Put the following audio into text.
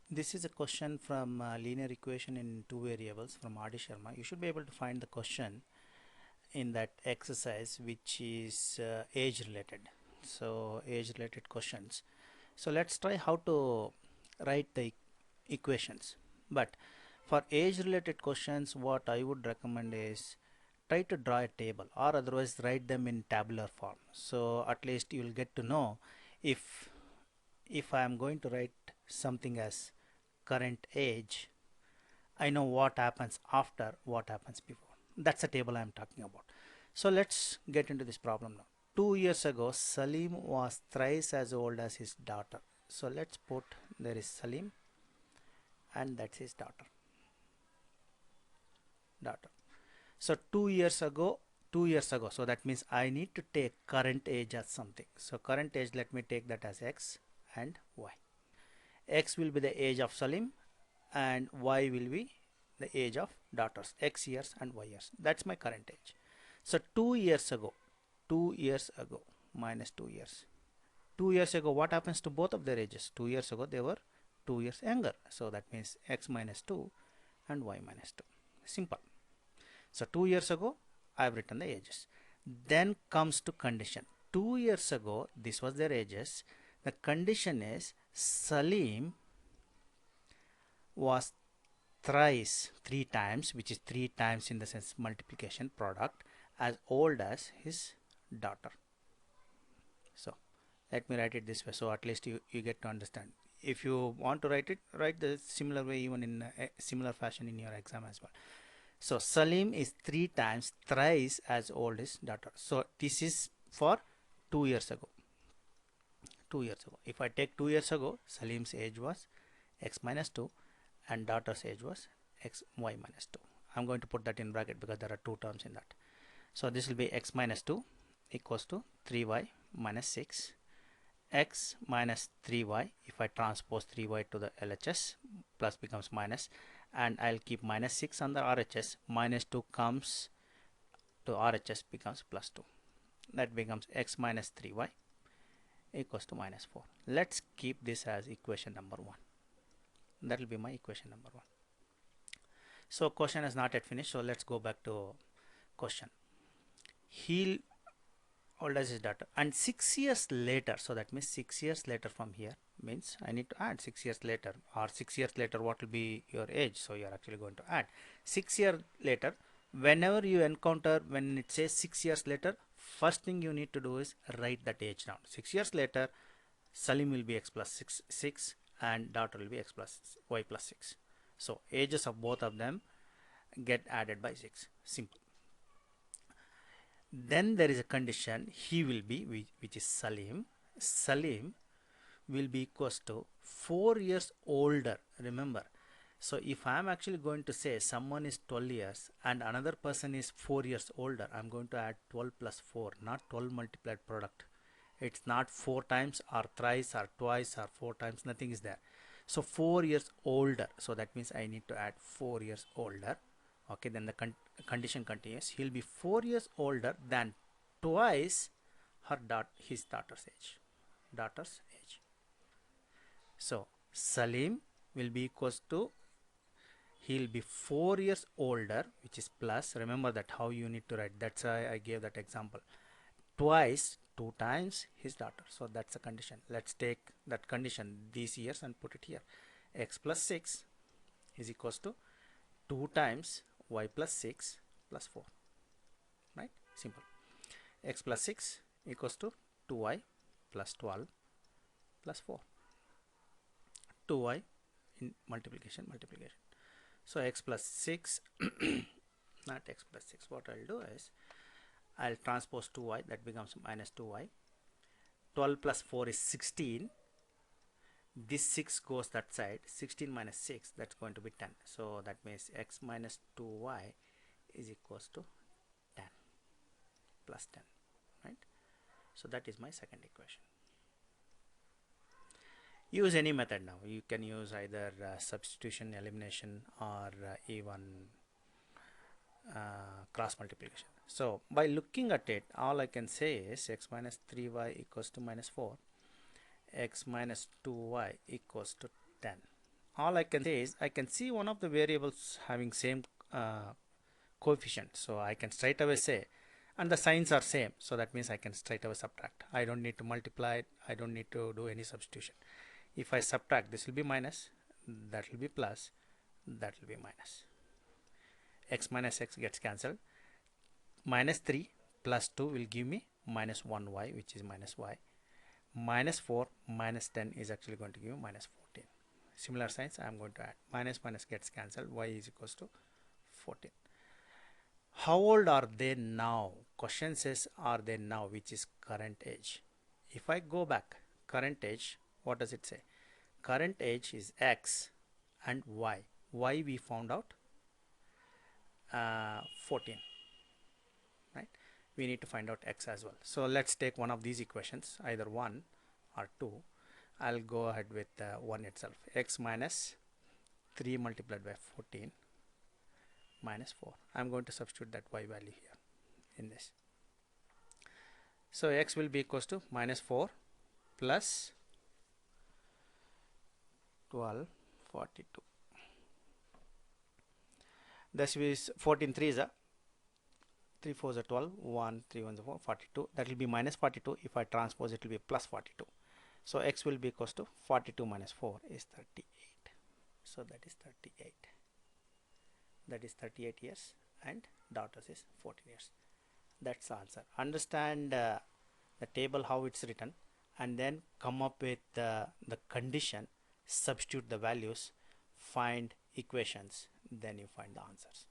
This is a question from linear equation in two variables from Adi Sharma. You should be able to find the question in that exercise, which is age related. So age related questions. So let's try how to write the equations. But for age related questions, what I would recommend is try to draw a table, or otherwise write them in tabular form. So at least you will get to know if I am going to write something as current age, I know what happens after, what happens before. That's the table I'm talking about. So let's get into this problem now. 2 years ago, Salim was thrice as old as his daughter. So let's put, there is Salim and that's his daughter. So 2 years ago, 2 years ago. So that means I need to take current age as something. So current age, let me take that as X and Y. X will be the age of Salim and Y will be the age of daughters, X years and Y years. That's my current age. So 2 years ago, 2 years ago minus 2 years. 2 years ago, what happens to both of their ages? 2 years ago, they were 2 years younger. So that means X minus 2 and Y minus 2. Simple. So 2 years ago, I've written the ages. Then comes to condition. 2 years ago, this was their ages. The condition is Salim was thrice, three times, which is three times in the sense multiplication product, as old as his daughter. So let me write it this way, so at least you get to understand. If you want to write it, write the similar way, even in a similar fashion in your exam as well. So Salim is three times, thrice as old as daughter. So this is for 2 years ago. 2 years ago. If I take 2 years ago, Salim's age was X minus 2 and daughter's age was X Y minus 2. I'm going to put that in bracket because there are two terms in that. So this will be X minus 2 equals to 3Y minus 6. X minus 3Y, if I transpose 3Y to the LHS, plus becomes minus, and I'll keep minus 6 on the RHS, minus 2 comes to RHS, becomes plus 2. That becomes X minus 3Y equals to minus 4. Let's keep this as equation number 1. That will be my equation number 1. So question is not yet finished, so let's go back to question. He'll old as his daughter, and 6 years later, so that means 6 years later from here means I need to add 6 years later, or 6 years later what will be your age, so you are actually going to add 6 years later. Whenever you encounter, when it says 6 years later, first thing you need to do is write that age down. 6 years later, Salim will be X plus 6 and daughter will be X plus Y plus 6. So ages of both of them get added by 6. Simple. Then there is a condition, he will be, which is Salim. Salim will be equals to 4 years older. Remember, so if I am actually going to say someone is 12 years and another person is 4 years older, I'm going to add 12 plus 4, not 12 multiplied product. It's not 4 times or thrice or twice or 4 times, nothing is there. So 4 years older, so that means I need to add 4 years older. Okay, then the condition continues. He'll be 4 years older than twice his daughter's age. So Salim will be equals to, he'll be 4 years older, which is plus, remember that how you need to write, that's why I gave that example, twice, 2 times his daughter. So that's a condition. Let's take that condition, these years, and put it here. X plus 6 is equals to 2 times Y plus 6 plus 4, right? Simple. X plus 6 equals to 2Y plus 12 plus 4. 2Y in multiplication. So X plus 6 not X plus 6, what I'll do is I'll transpose 2Y, that becomes minus 2Y. 12 plus 4 is 16. This 6 goes that side, 16 minus 6, that's going to be 10. So that means X minus 2Y is equals to 10 plus 10, right? So that is my second equation. Use any method now. You can use either substitution, elimination, or even cross multiplication. So by looking at it, all I can say is X minus 3Y equals to minus 4. X minus 2Y equals to 10. all I can say is I can see one of the variables having same coefficient, so I can straight away say, and the signs are same, so that means I can straight away subtract. I don't need to multiply it, I don't need to do any substitution. If I subtract, this will be minus, that will be plus, that will be minus. X minus x gets cancelled. Minus 3 plus 2 will give me minus 1y, which is minus y. Minus 4 minus 10 is actually going to give me minus 14. Similar signs I am going to add. Minus minus gets cancelled. Y is equals to 14. How old are they now? Question says are they now, which is current age. If I go back, current age, what does it say? Current age is x and y. Y we found out 14, right? We need to find out x as well. So let's take one of these equations, either 1 or 2. I'll go ahead with 1 itself. X minus 3 multiplied by 14 minus 4. I'm going to substitute that y value here in this. So x will be equals to minus 4 plus 12, 42. This is 14 3s are 3 4s are 12, 1 3 1s are 4, 42. That will be minus 42. If I transpose, it will be plus 42. So x will be equals to 42 minus 4 is 38. So that is 38. That is 38 years and daughter's is 14 years. That's the answer. Understand the table, how it's written, and then come up with the condition, substitute the values, find equations, then you find the answers.